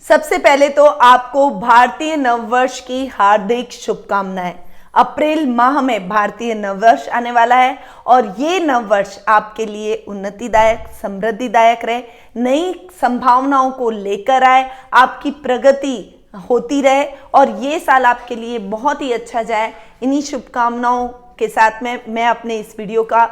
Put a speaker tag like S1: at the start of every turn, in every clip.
S1: सबसे पहले तो आपको भारतीय नववर्ष की हार्दिक शुभकामनाएं। अप्रैल माह में भारतीय नववर्ष आने वाला है और ये नववर्ष आपके लिए उन्नतिदायक, समृद्धिदायक रहे, नई संभावनाओं को लेकर आए, आपकी प्रगति होती रहे और ये साल आपके लिए बहुत ही अच्छा जाए। इन्हीं शुभकामनाओं के साथ में मैं अपने इस वीडियो का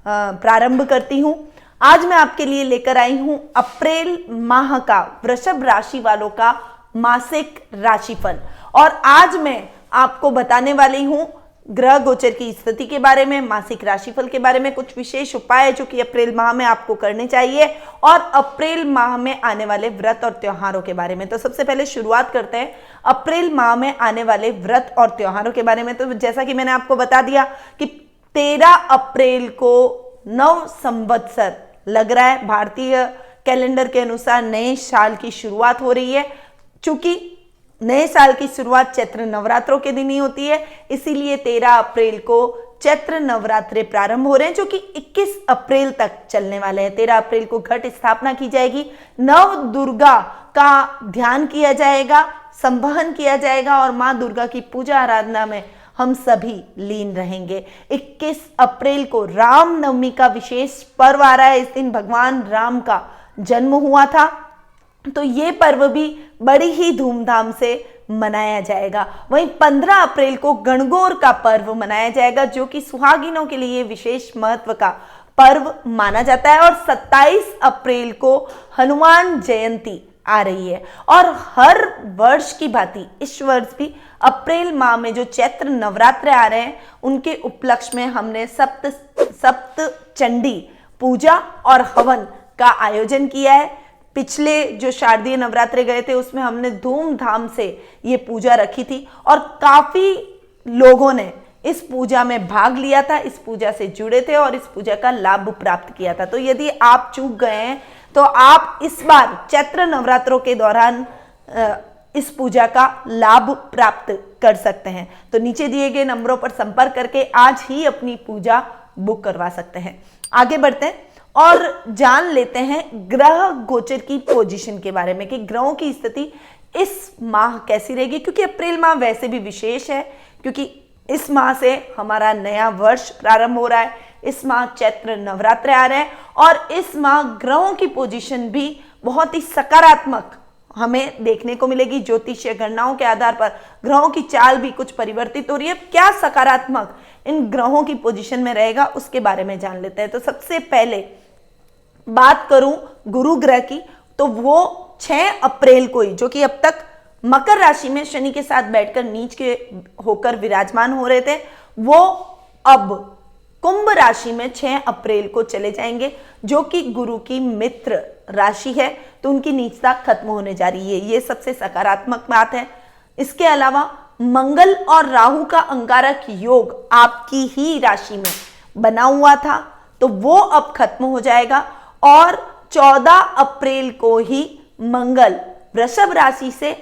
S1: प्रारंभ करती हूँ। आज मैं आपके लिए लेकर आई हूं अप्रैल माह का वृषभ राशि वालों का मासिक राशिफल और आज मैं आपको बताने वाली हूं ग्रह गोचर की स्थिति के बारे में, मासिक राशिफल के बारे में, कुछ विशेष उपाय जो कि अप्रैल माह में आपको करने चाहिए और अप्रैल माह में आने वाले व्रत और त्योहारों के बारे में। तो सबसे पहले शुरुआत करते हैं अप्रैल माह में आने वाले व्रत और त्योहारों के बारे में। तो जैसा कि मैंने आपको बता दिया कि 13 अप्रैल को नव संवत्सर लग रहा है। भारतीय कैलेंडर के अनुसार नए साल की शुरुआत हो रही है। चूंकि नए साल की शुरुआत चैत्र नवरात्रों के दिन ही होती है, इसीलिए 13 अप्रैल को चैत्र नवरात्रे प्रारंभ हो रहे हैं जो कि 21 अप्रैल तक चलने वाले हैं। 13 अप्रैल को घट स्थापना की जाएगी, नव दुर्गा का ध्यान किया जाएगा, संवहन किया जाएगा और मां दुर्गा की पूजा आराधना में हम सभी लीन रहेंगे। 21 अप्रैल को राम नवमी का विशेष पर्व आ रहा है। इस दिन भगवान राम का जन्म हुआ था, तो ये पर्व भी बड़ी ही धूमधाम से मनाया जाएगा। वहीं 15 अप्रैल को गणगौर का पर्व मनाया जाएगा जो कि सुहागिनों के लिए विशेष महत्व का पर्व माना जाता है और 27 अप्रैल को हनुमान जयंती आ रही है। और हर वर्ष की भांति इस वर्ष भी अप्रैल माह में जो चैत्र नवरात्र आ रहे हैं उनके उपलक्ष्य में हमने सप्त चंडी पूजा और हवन का आयोजन किया है। पिछले जो शारदीय नवरात्रे गए थे उसमें हमने धूमधाम से ये पूजा रखी थी और काफी लोगों ने इस पूजा में भाग लिया था, इस पूजा से जुड़े थे और इस पूजा का लाभ प्राप्त किया था। तो यदि आप चूक गए हैं तो आप इस बार चैत्र नवरात्रों के दौरान इस पूजा का लाभ प्राप्त कर सकते हैं। तो नीचे दिए गए नंबरों पर संपर्क करके आज ही अपनी पूजा बुक करवा सकते हैं। आगे बढ़ते हैं और जान लेते हैं ग्रह गोचर की पोजीशन के बारे में कि ग्रहों की स्थिति इस माह कैसी रहेगी, क्योंकि अप्रैल माह वैसे भी विशेष है क्योंकि इस माह से हमारा नया वर्ष प्रारंभ हो रहा है। इस माह चैत्र नवरात्र आ रहे हैं और इस माह ग्रहों की पोजीशन भी बहुत ही सकारात्मक हमें देखने को मिलेगी। ज्योतिषीय गणनाओं के आधार पर ग्रहों की चाल भी कुछ परिवर्तित हो रही है। क्या सकारात्मक इन ग्रहों की पोजीशन में रहेगा उसके बारे में जान लेते हैं। तो सबसे पहले बात करूं गुरु ग्रह की, तो वो 6 अप्रैल को ही, जो कि अब तक मकर राशि में शनि के साथ बैठकर नीच के होकर विराजमान हो रहे थे, वो अब कुंभ राशि में 6 अप्रैल को चले जाएंगे जो कि गुरु की मित्र राशि है। तो उनकी नीचता खत्म होने जा रही है, ये सबसे सकारात्मक बात है। इसके अलावा मंगल और राहु का अंगारक योग आपकी ही राशि में बना हुआ था, तो वो अब खत्म हो जाएगा और 14 अप्रैल को ही मंगल वृषभ राशि से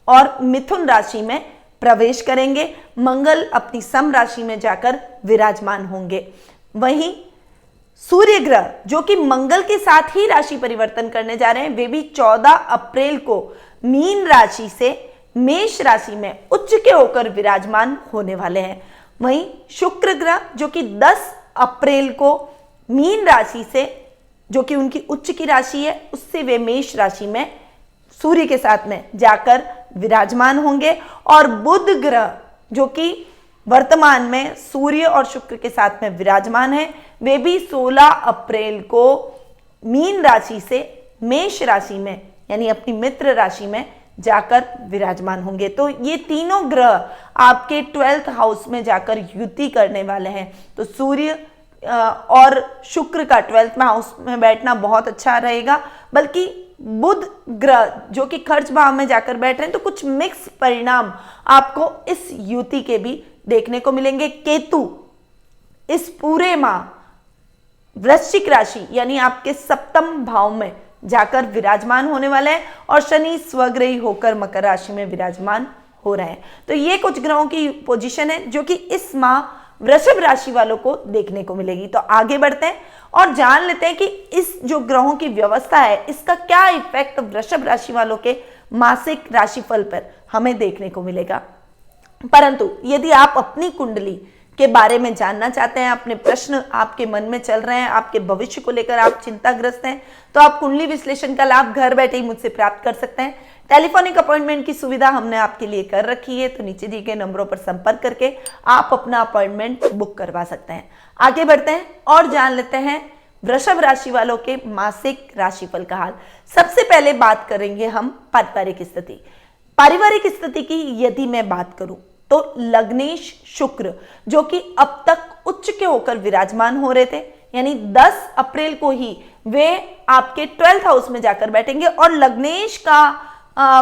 S1: और मिथुन राशि में प्रवेश करेंगे। मंगल अपनी सम राशि में जाकर विराजमान होंगे। वहीं सूर्य ग्रह जो कि मंगल के साथ ही राशि परिवर्तन करने जा रहे हैं, वे भी 14 अप्रैल को मीन राशि से मेष राशि में उच्च के होकर विराजमान होने वाले हैं। वहीं शुक्र ग्रह जो कि 10 अप्रैल को मीन राशि से, जो कि उनकी उच्च की राशि है, उससे वे मेष राशि में सूर्य के साथ में जाकर विराजमान होंगे। और बुध ग्रह जो कि वर्तमान में सूर्य और शुक्र के साथ में विराजमान है, वे भी 16 अप्रैल को मीन राशि से मेष राशि में यानी अपनी मित्र राशि में जाकर विराजमान होंगे। तो ये तीनों ग्रह आपके 12th हाउस में जाकर युति करने वाले हैं। तो सूर्य और शुक्र का 12th हाउस में बैठना बहुत अच्छा रहेगा, बल्कि बुध ग्रह जो कि खर्च भाव में जाकर बैठ रहे हैं, तो कुछ मिक्स परिणाम आपको इस युति के भी देखने को मिलेंगे। केतु इस पूरे माह वृश्चिक राशि यानी आपके 7th भाव में जाकर विराजमान होने वाले हैं और शनि स्वग्रही होकर मकर राशि में विराजमान हो रहे हैं। तो ये कुछ ग्रहों की पोजीशन है जो कि इस माह वृषभ राशि वालों को देखने को मिलेगी। तो आगे बढ़ते हैं और जान लेते हैं कि इस जो ग्रहों की व्यवस्था है इसका क्या इफेक्ट वृषभ राशि वालों के मासिक राशिफल पर हमें देखने को मिलेगा। परंतु यदि आप अपनी कुंडली के बारे में जानना चाहते हैं, अपने प्रश्न आपके मन में चल रहे हैं, आपके भविष्य को लेकर आप चिंताग्रस्त हैं, तो आप कुंडली विश्लेषण का लाभ घर बैठे ही मुझसे प्राप्त कर सकते हैं। टेलीफोनिक अपॉइंटमेंट की सुविधा हमने आपके लिए कर रखी है, तो नीचे दिए गए नंबरों पर संपर्क करके आप अपना अपॉइंटमेंट बुक करवा सकते हैं। आगे बढ़ते हैं और जान लेते हैं वृषभ राशि वालों के मासिक राशिफल का हाल। सबसे पहले बात करेंगे हम पारिवारिक स्थिति। पारिवारिक स्थिति की यदि मैं बात करूं तो लग्नेश शुक्र जो कि अब तक उच्च के होकर विराजमान हो रहे थे, यानी 10 अप्रैल को ही वे आपके 12th हाउस में जाकर बैठेंगे। और लग्नेश का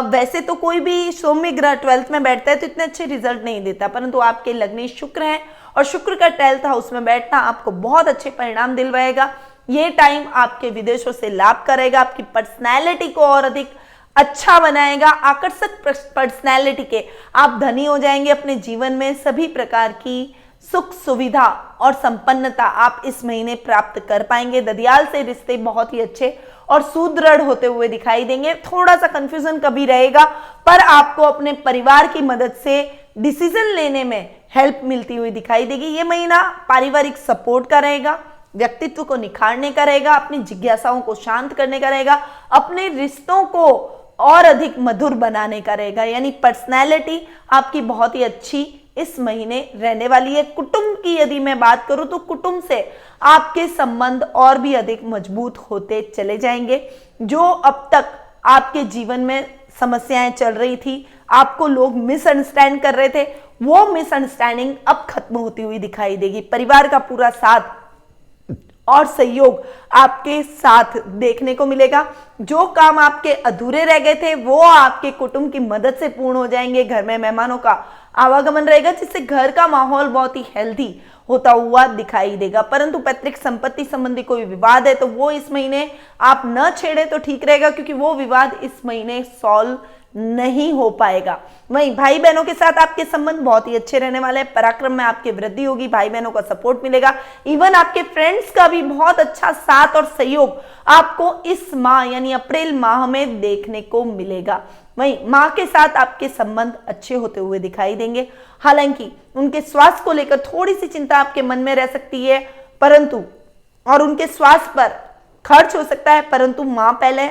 S1: वैसे तो कोई भी सौम्य ग्रह 12th में बैठता है तो इतने अच्छे रिजल्ट नहीं देता, परंतु आपके लग्नेश शुक्र हैं और शुक्र का 12th हाउस में बैठना आपको बहुत अच्छे परिणाम दिलवाएगा। ये टाइम आपके विदेशों से लाभ करेगा, आपकी पर्सनैलिटी को और अधिक अच्छा बनाएगा। आकर्षक पर्सनैलिटी के आप धनी हो जाएंगे। अपने जीवन में सभी प्रकार की सुख सुविधा और संपन्नता आप इस महीने प्राप्त कर पाएंगे। ददियाल से रिश्ते बहुत ही अच्छे और सुदृढ़ होते हुए दिखाई देंगे। थोड़ा सा कंफ्यूजन कभी रहेगा, पर आपको अपने परिवार की मदद से डिसीजन लेने में हेल्प मिलती हुई दिखाई देगी। ये महीना पारिवारिक सपोर्ट का रहेगा, व्यक्तित्व को निखारने का रहेगा, अपनी जिज्ञासाओं को शांत करने का रहेगा, अपने रिश्तों को और अधिक मधुर बनाने का रहेगा। यानी पर्सनैलिटी आपकी बहुत ही अच्छी इस महीने रहने वाली है। कुटुंब की यदि मैं बात करूं तो कुटुंब से आपके संबंध और भी अधिक मजबूत होते चले जाएंगे। जो अब तक आपके जीवन में समस्याएं चल रही थी, आपको लोग मिसअंडरस्टैंड कर रहे थे, वो मिसअंडरस्टैंडिंग अब खत्म होती हुई दिखाई देगी। परिवार का पूरा साथ और सहयोग आपके साथ देखने को मिलेगा। जो काम आपके अधूरे रह गए थे वो आपके कुटुंब की मदद से पूर्ण हो जाएंगे। घर में मेहमानों का आवागमन रहेगा जिससे घर का माहौल बहुत ही हेल्दी होता हुआ दिखाई देगा। परंतु पैतृक संपत्ति संबंधी कोई विवाद है तो वो इस महीने आप न छेड़े तो ठीक रहेगा, क्योंकि वो विवाद इस महीने सॉल्व नहीं हो पाएगा। वहीं भाई बहनों के साथ आपके संबंध बहुत ही अच्छे रहने वाले हैं। पराक्रम में आपकी वृद्धि होगी, भाई बहनों का सपोर्ट मिलेगा। इवन आपके फ्रेंड्स का भी बहुत अच्छा साथ और सहयोग आपको इस माह यानी अप्रैल माह में देखने को मिलेगा। वहीं माँ के साथ आपके संबंध अच्छे होते हुए दिखाई देंगे। हालांकि उनके स्वास्थ्य को लेकर थोड़ी सी चिंता आपके मन में रह सकती है, परंतु और उनके स्वास्थ्य पर खर्च हो सकता है, परंतु माँ पहले,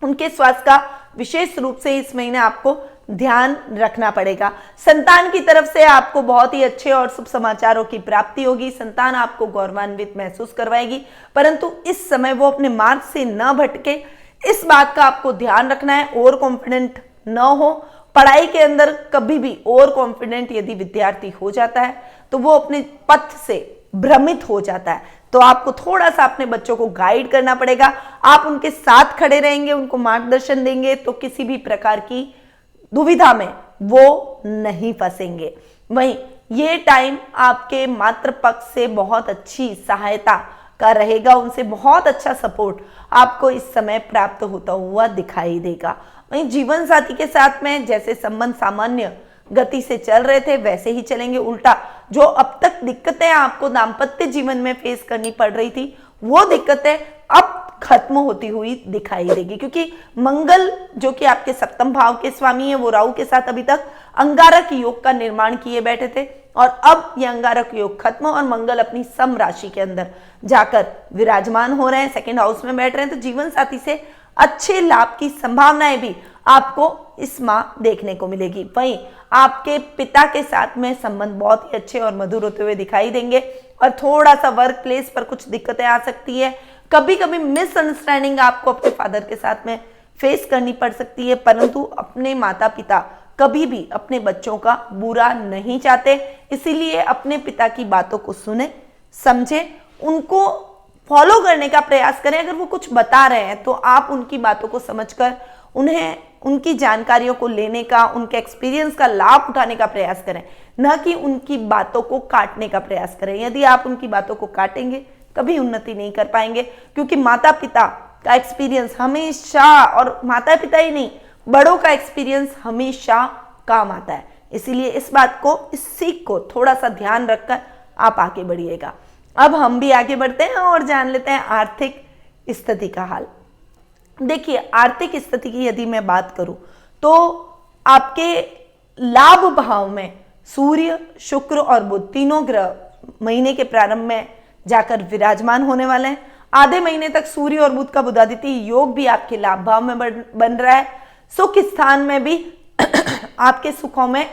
S1: उनके स्वास्थ्य का विशेष रूप से इस महीने आपको ध्यान रखना पड़ेगा। संतान की तरफ से आपको बहुत ही अच्छे और शुभ समाचारों की प्राप्ति होगी। संतान आपको गौरवान्वित महसूस करवाएगी, परंतु इस समय वो अपने मार्ग से न भटके, इस बात का आपको ध्यान रखना है। ओवर कॉन्फिडेंट न हो। पढ़ाई के अंदर कभी भी ओवर कॉन्फिडेंट यदि विद्यार्थी हो जाता है तो वो अपने पथ से भ्रमित हो जाता है। तो आपको थोड़ा सा अपने बच्चों को गाइड करना पड़ेगा। आप उनके साथ खड़े रहेंगे, उनको मार्गदर्शन देंगे तो किसी भी प्रकार की दुविधा में वो नहीं फंसेंगे। वहीं ये टाइम आपके मातृ पक्ष से बहुत अच्छी सहायता का रहेगा, उनसे बहुत अच्छा सपोर्ट आपको इस समय प्राप्त होता हुआ दिखाई देगा। वहीं जीवन साथी के साथ में जैसे संबंध सामान्य गति से चल रहे थे वैसे ही चलेंगे। उल्टा जो अब तक दिक्कतें आपको दाम्पत्य जीवन में फेस करनी पड़ रही थी वो दिक्कतें अब खत्म होती हुई दिखाई देगी, क्योंकि मंगल जो कि आपके सप्तम भाव के स्वामी है वो राहु के साथ अभी तक अंगारक योग का निर्माण किए बैठे थे और अब यह अंगारक योग खत्म और मंगल अपनी सम राशि के अंदर जाकर विराजमान हो रहे हैं, सेकंड हाउस में बैठ रहे हैं। तो जीवन साथी से अच्छे लाभ की संभावनाएं भी आपको इस माह देखने को मिलेगी। वहीं आपके पिता के साथ में संबंध बहुत ही अच्छे और मधुर होते हुए दिखाई देंगे और थोड़ा सा वर्क प्लेस पर कुछ दिक्कतें आ सकती है। कभी कभी मिसअंडरस्टैंडिंग आपको अपने फादर के साथ में फेस करनी पड़ सकती है, परंतु अपने माता पिता कभी भी अपने बच्चों का बुरा नहीं चाहते, इसीलिए अपने पिता की बातों को सुने, समझे, उनको फॉलो करने का प्रयास करें। अगर वो कुछ बता रहे हैं तो आप उनकी बातों को समझकर उन्हें उनकी जानकारियों को लेने का, उनके एक्सपीरियंस का लाभ उठाने का प्रयास करें, न कि उनकी बातों को काटने का प्रयास करें। यदि आप उनकी बातों को काटेंगे कभी उन्नति नहीं कर पाएंगे, क्योंकि माता पिता का एक्सपीरियंस हमेशा, और माता पिता ही नहीं बड़ों का एक्सपीरियंस हमेशा काम आता है। इसीलिए इस बात को, इस सीख को थोड़ा सा ध्यान रखकर आप आगे बढ़िएगा। अब हम भी आगे बढ़ते हैं और जान लेते हैं आर्थिक स्थिति का हाल। देखिए, आर्थिक स्थिति की यदि मैं बात करूं तो आपके लाभ भाव में सूर्य, शुक्र और बुध तीनों ग्रह महीने के प्रारंभ में जाकर विराजमान होने वाले हैं। आधे महीने तक सूर्य और बुध का बुधादित्य योग भी आपके लाभ भाव में बन रहा है। सुख स्थान में भी आपके सुखों में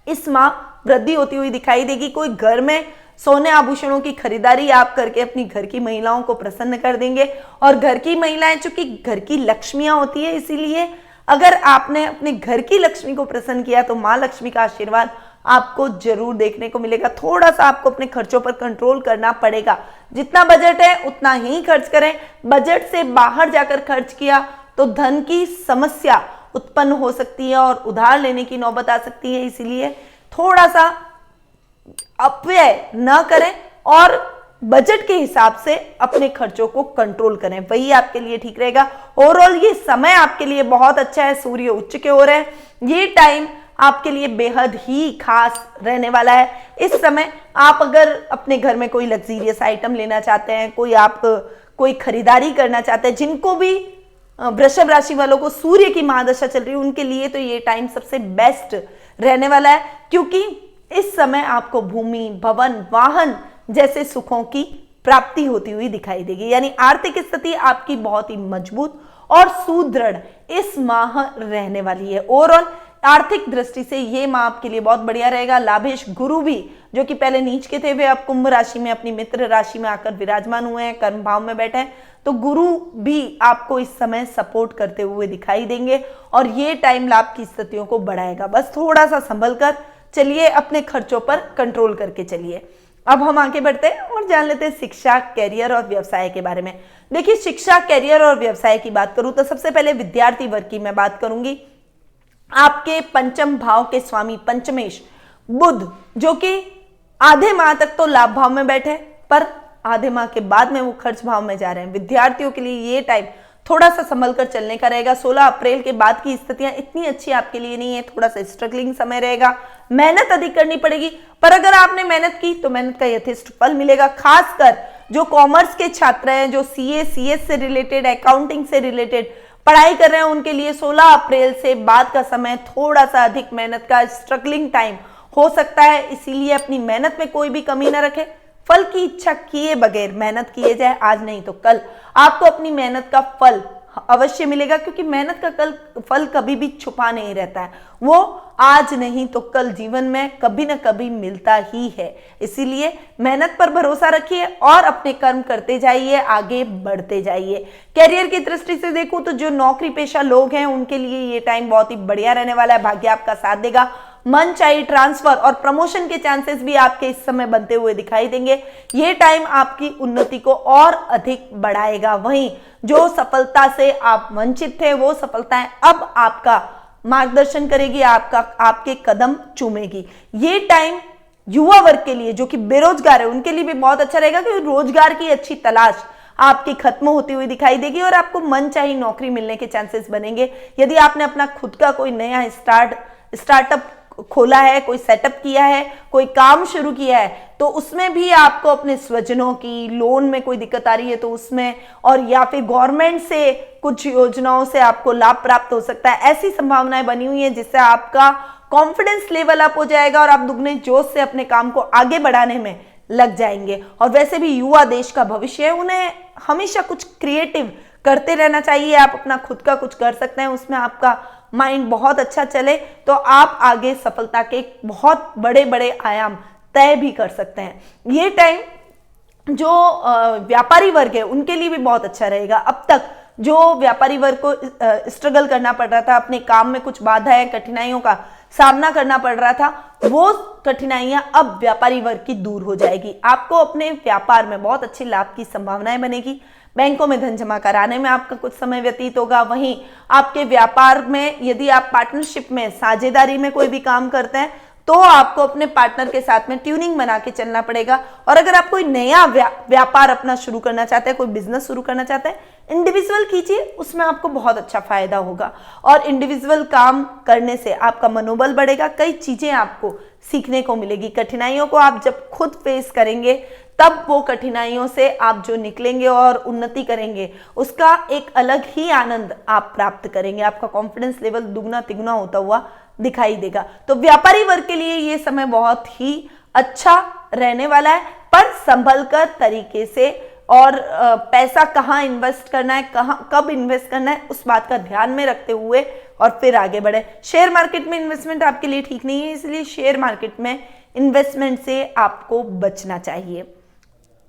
S1: इस माह वृद्धि होती हुई दिखाई देगी। कोई घर में सोने आभूषणों की खरीदारी आप करके अपनी घर की महिलाओं को प्रसन्न कर देंगे। और घर की महिलाएं चूंकि घर की लक्ष्मियां होती है, इसीलिए अगर आपने अपने घर की लक्ष्मी को प्रसन्न किया तो मां लक्ष्मी का आशीर्वाद आपको जरूर देखने को मिलेगा। थोड़ा सा आपको अपने खर्चों पर कंट्रोल करना पड़ेगा। जितना बजट है उतना ही खर्च करें। बजट से बाहर जाकर खर्च किया तो धन की समस्या उत्पन्न हो सकती है और उधार लेने की नौबत आ सकती है। इसीलिए थोड़ा सा अपव्यय न करें और बजट के हिसाब से अपने खर्चों को कंट्रोल करें, वही आपके लिए ठीक रहेगा। ओवरऑल ये समय आपके लिए बहुत अच्छा है। सूर्य उच्च के हो रहे हैं, ये टाइम आपके लिए बेहद ही खास रहने वाला है। इस समय आप अगर अपने घर में कोई लग्जीरियस आइटम लेना चाहते हैं, कोई खरीदारी करना चाहते हैं, जिनको भी वृषभ राशि वालों को सूर्य की महादशा चल रही है, उनके लिए तो ये टाइम सबसे बेस्ट रहने वाला है, क्योंकि इस समय आपको भूमि, भवन, वाहन जैसे सुखों की प्राप्ति होती हुई दिखाई देगी। यानी आर्थिक स्थिति आपकी बहुत ही मजबूत और सुदृढ़ इस माह रहने वाली है। ओवरऑल आर्थिक दृष्टि से ये माह आपके लिए बहुत बढ़िया रहेगा। लाभेश गुरु भी, जो कि पहले नीच के थे, वे अब कुंभ राशि में अपनी मित्र राशि में आकर विराजमान हुए हैं, कर्म भाव में बैठे हैं। तो गुरु भी आपको इस समय सपोर्ट करते हुए दिखाई देंगे और ये टाइम लाभ की स्थितियों को बढ़ाएगा। बस थोड़ा सा संभल कर चलिए, अपने खर्चों पर कंट्रोल करके चलिए। अब हम आगे बढ़ते हैं और जान लेते हैं शिक्षा, कैरियर और व्यवसाय के बारे में। देखिए, शिक्षा, कैरियर और व्यवसाय की बात करूं तो सबसे पहले विद्यार्थी वर्ग की मैं बात करूंगी। आपके पंचम भाव के स्वामी पंचमेश बुध, जो कि आधे माह तक तो लाभ भाव में बैठे, पर आधे माह के बाद में वो खर्च भाव में जा रहे हैं। विद्यार्थियों के लिए ये टाइम थोड़ा सा संभल कर चलने का रहेगा। 16 अप्रैल के बाद की स्थितियां इतनी अच्छी आपके लिए नहीं है, थोड़ा सा स्ट्रगलिंग समय रहेगा, मेहनत अधिक करनी पड़ेगी। पर अगर आपने मेहनत की तो मेहनत का यथेष्ट फल मिलेगा। खासकर जो कॉमर्स के छात्र हैं, जो सीए, सीएस से रिलेटेड, अकाउंटिंग से रिलेटेड पढ़ाई कर रहे हैं, उनके लिए 16 अप्रैल से बाद का समय थोड़ा सा अधिक मेहनत का स्ट्रगलिंग टाइम हो सकता है। इसीलिए अपनी मेहनत में कोई भी कमी ना रखें। फल की इच्छा किए बगैर मेहनत किए जाए, आज नहीं तो कल आपको अपनी मेहनत का फल अवश्य मिलेगा, क्योंकि मेहनत का फल कभी भी छुपा नहीं रहता है, वो आज नहीं तो कल जीवन में कभी ना कभी मिलता ही है। इसीलिए मेहनत पर भरोसा रखिए और अपने कर्म करते जाइए, आगे बढ़ते जाइए। कैरियर की दृष्टि से देखूं तो जो नौकरी पेशा लोग हैं, उनके लिए ये टाइम बहुत ही बढ़िया रहने वाला है। भाग्य आपका साथ देगा। मन चाहिए ट्रांसफर और प्रमोशन के चांसेस भी आपके इस समय बनते हुए दिखाई देंगे। ये टाइम आपकी उन्नति को और अधिक बढ़ाएगा। वहीं जो सफलता से आप वंचित थे, वो सफलताएं अब आपका मार्गदर्शन करेगी, आपके कदम चूमेगी। ये टाइम युवा वर्ग के लिए, जो कि बेरोजगार है, उनके लिए भी बहुत अच्छा रहेगा, क्योंकि रोजगार की अच्छी तलाश आपकी खत्म होती हुई दिखाई देगी और आपको मनचाही नौकरी मिलने के चांसेस बनेंगे। यदि आपने अपना खुद का कोई नया स्टार्टअप खोला है, कोई सेटअप किया है, कोई काम शुरू किया है, तो उसमें भी आपको अपने स्वजनों की लोन में कोई दिक्कत आ रही है तो उसमें, और या फिर गवर्नमेंट से कुछ योजनाओं से आपको लाभ प्राप्त हो सकता है। ऐसी संभावनाएं बनी हुई है जिससे आपका कॉन्फिडेंस लेवल अप हो जाएगा और आप दुगने जोश से अपने काम को आगे बढ़ाने में लग जाएंगे। और वैसे भी युवा देश का भविष्य है, उन्हें हमेशा कुछ क्रिएटिव करते रहना चाहिए। आप अपना खुद का कुछ कर सकते हैं, उसमें आपका माइंड बहुत अच्छा चले तो आप आगे सफलता के बहुत बड़े बड़े आयाम तय भी कर सकते हैं। ये टाइम जो व्यापारी वर्ग है उनके लिए भी बहुत अच्छा रहेगा। अब तक जो व्यापारी वर्ग को स्ट्रगल करना पड़ रहा था, अपने काम में कुछ बाधाएं, कठिनाइयों का सामना करना पड़ रहा था, वो कठिनाइयां अब व्यापारी वर्ग की दूर हो जाएगी। आपको अपने व्यापार में बहुत अच्छे लाभ की संभावनाएं बनेगी। बैंकों में धन जमा कराने में आपका कुछ समय व्यतीत होगा। वहीं आपके व्यापार में यदि आप पार्टनरशिप में, साझेदारी में कोई भी काम करते हैं तो आपको अपने पार्टनर के साथ में ट्यूनिंग बना के चलना पड़ेगा। और अगर आप कोई नया व्यापार अपना शुरू करना चाहते हैं, कोई बिजनेस शुरू करना चाहते हैं, इंडिविजुअल कीजिए, उसमें आपको बहुत अच्छा फायदा होगा और इंडिविजुअल काम करने से आपका मनोबल बढ़ेगा, कई चीजें आपको सीखने को मिलेगी। कठिनाइयों को आप जब खुद फेस करेंगे तब वो कठिनाइयों से आप जो निकलेंगे और उन्नति करेंगे उसका एक अलग ही आनंद आप प्राप्त करेंगे। आपका कॉन्फिडेंस लेवल दुगना तिगुना होता हुआ दिखाई देगा। तो व्यापारी वर्ग के लिए ये समय बहुत ही अच्छा रहने वाला है, पर संभल कर तरीके से और पैसा कहाँ इन्वेस्ट करना है, कहाँ कब इन्वेस्ट करना है, उस बात का ध्यान में रखते हुए और फिर आगे बढ़े। शेयर मार्केट में इन्वेस्टमेंट आपके लिए ठीक नहीं है, इसलिए शेयर मार्केट में इन्वेस्टमेंट से आपको बचना चाहिए।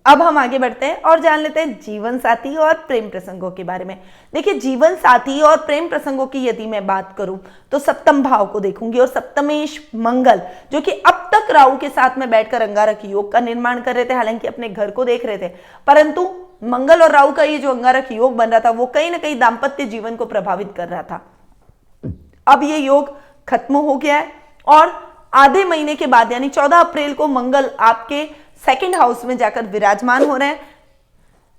S1: अब हम आगे बढ़ते हैं और जान लेते हैं जीवन साथी और प्रेम प्रसंगों के बारे में। देखिए, जीवन साथी और प्रेम प्रसंगों की यदि मैं बात करूं तो सप्तम भाव को देखूंगी और सप्तमेश मंगल जो कि अब तक राहु के साथ में बैठकर अंगारक योग का निर्माण कर रहे थे, हालांकि अपने घर को देख रहे थे, परंतु मंगल और राहु का ये जो अंगारक योग बन रहा था वो कहीं ना कहीं दाम्पत्य जीवन को प्रभावित कर रहा था। अब ये योग खत्म हो गया है और आधे महीने के बाद यानी 14 अप्रैल को मंगल आपके सेकंड हाउस में जाकर विराजमान हो रहे हैं।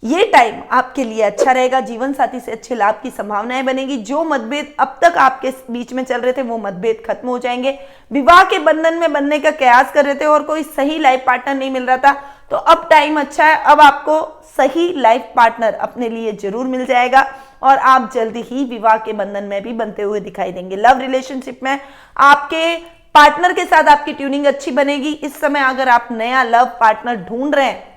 S1: ये टाइम आपके लिए अच्छा रहेगा, जीवन साथी से अच्छे लाभ की संभावनाएं बनेगी। जो मतभेद अब तक आपके बीच में चल रहे थे वो मतभेद खत्म हो जाएंगे। विवाह के बंधन में बनने का प्रयास कर रहे थे और कोई सही लाइफ पार्टनर नहीं मिल रहा था, तो अब टाइम अच्छा है, अब आपको सही लाइफ पार्टनर अपने लिए जरूर मिल जाएगा और आप जल्दी ही विवाह के बंधन में भी बनते हुए दिखाई देंगे। लव रिलेशनशिप में आपके पार्टनर के साथ आपकी ट्यूनिंग अच्छी बनेगी। इस समय अगर आप नया लव पार्टनर ढूंढ रहे हैं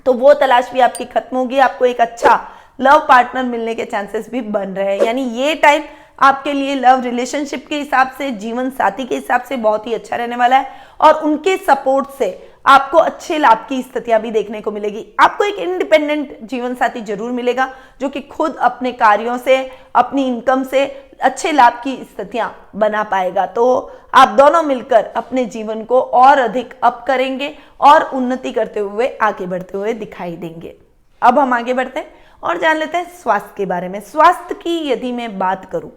S1: तो वो तलाश भी आपकी खत्म होगी, आपको एक अच्छा लव पार्टनर मिलने के चांसेस भी बन रहे हैं। यानी ये टाइम आपके लिए लव रिलेशनशिप के हिसाब से, जीवन साथी के हिसाब से बहुत ही अच्छा रहने वाला है और उनके सपोर्ट से आपको अच्छे लाभ की स्थितियां भी देखने को मिलेगी। आपको एक इंडिपेंडेंट जीवन साथी जरूर मिलेगा जो कि खुद अपने कार्यों से, अपनी इनकम से अच्छे लाभ की स्थितियां बना पाएगा। तो आप दोनों मिलकर अपने जीवन को और अधिक अप करेंगे और उन्नति करते हुए आगे बढ़ते हुए दिखाई देंगे। अब हम आगे बढ़ते हैं और जान लेते हैं स्वास्थ्य के बारे में। स्वास्थ्य की यदि मैं बात करूं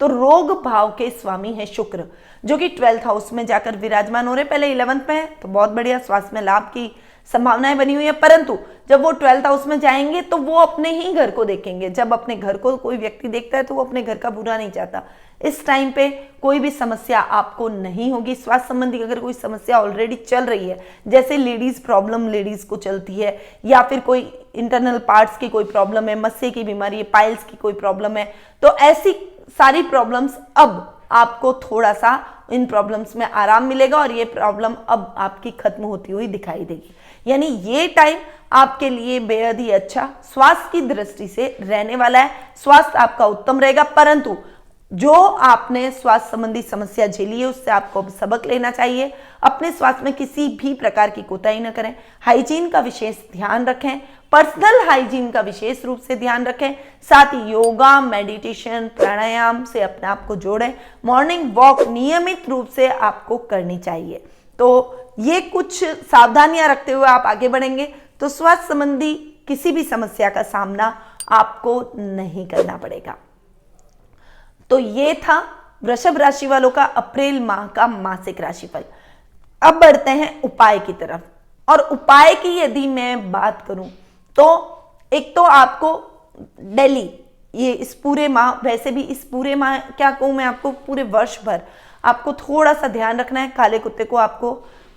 S1: तो रोग भाव के स्वामी है शुक्र जो कि 12th हाउस में जाकर विराजमान हो रहे, पहले 11th में है तो बहुत बढ़िया, स्वास्थ्य में लाभ की संभावनाएं बनी हुई है, परंतु जब वो 12th हाउस में जाएंगे तो वो अपने ही घर को देखेंगे। जब अपने घर को कोई व्यक्ति देखता है तो वो अपने घर का बुरा नहीं चाहता। इस टाइम पे कोई भी समस्या आपको नहीं होगी। स्वास्थ्य संबंधी अगर कोई समस्या ऑलरेडी चल रही है, जैसे लेडीज प्रॉब्लम लेडीज को चलती है या फिर कोई इंटरनल पार्ट्स की कोई प्रॉब्लम है, मस्से की बीमारी है, पाइल्स की कोई प्रॉब्लम है, तो ऐसी सारी प्रॉब्लम्स अब आपको थोड़ा सा इन प्रॉब्लम्स में आराम मिलेगा और ये प्रॉब्लम अब आपकी खत्म होती हुई दिखाई देगी। यानी ये टाइम आपके लिए बेहद ही अच्छा स्वास्थ्य की दृष्टि से रहने वाला है। स्वास्थ्य आपका उत्तम रहेगा, परंतु जो आपने स्वास्थ्य संबंधी समस्या झेली है उससे आपको सबक लेना चाहिए। अपने स्वास्थ्य में किसी भी प्रकार की कोताही न करें, हाइजीन का विशेष ध्यान रखें, पर्सनल हाइजीन का विशेष रूप से ध्यान रखें, साथ ही योगा, मेडिटेशन, प्राणायाम से अपने आप को जोड़ें। मॉर्निंग वॉक नियमित रूप से आपको करनी चाहिए। तो ये कुछ सावधानियां रखते हुए आप आगे बढ़ेंगे तो स्वास्थ्य संबंधी किसी भी समस्या का सामना आपको नहीं करना पड़ेगा। तो ये था वृषभ राशि वालों का अप्रैल माह का मासिक राशिफल। अब बढ़ते हैं उपाय की तरफ, और उपाय की यदि मैं बात करूं तो एक तो आपको डेली ये इस पूरे माह, वैसे भी इस पूरे माह क्या कहूं मैं आपको, पूरे वर्ष भर आपको थोड़ा सा ध्यान रखना है। काले कुत्ते को आपको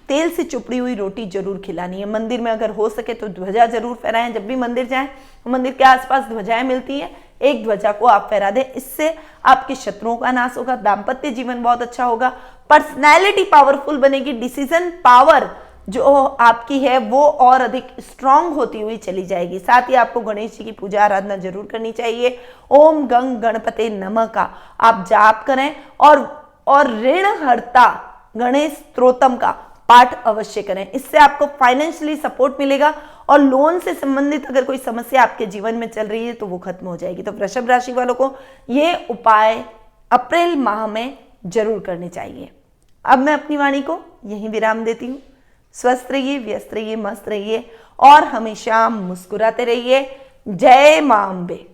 S1: तेल से चुपड़ी हुई रोटी जरूर खिलानी है। मंदिर में अगर हो सके तो ध्वजा जरूर फहराएं। जब भी मंदिर जाएं, मंदिर के आसपास ध्वजाएं मिलती है, एक ध्वजा को आप फहरा दें। इससे आपके शत्रुओं का नाश होगा, दाम्पत्य जीवन बहुत अच्छा होगा, पर्सनैलिटी पावरफुल बनेगी, डिसीजन पावर जो आपकी है वो और अधिक स्ट्रांग होती हुई चली जाएगी। साथ ही आपको गणेश जी की पूजा आराधना जरूर करनी चाहिए। ओम गंग गणपते नमः का आप जाप करें और ऋण हरता गणेश स्तोत्रम का पाठ अवश्य करें। इससे आपको फाइनेंशियली सपोर्ट मिलेगा और लोन से संबंधित अगर कोई समस्या आपके जीवन में चल रही है तो वो खत्म हो जाएगी। तो वृषभ राशि वालों को ये उपाय अप्रैल माह में जरूर करने चाहिए। अब मैं अपनी वाणी को यहीं विराम देती हूँ। स्वस्थ रहिए, व्यस्त रहिए, मस्त रहिए और हमेशा मुस्कुराते रहिए। जय मां अम्बे।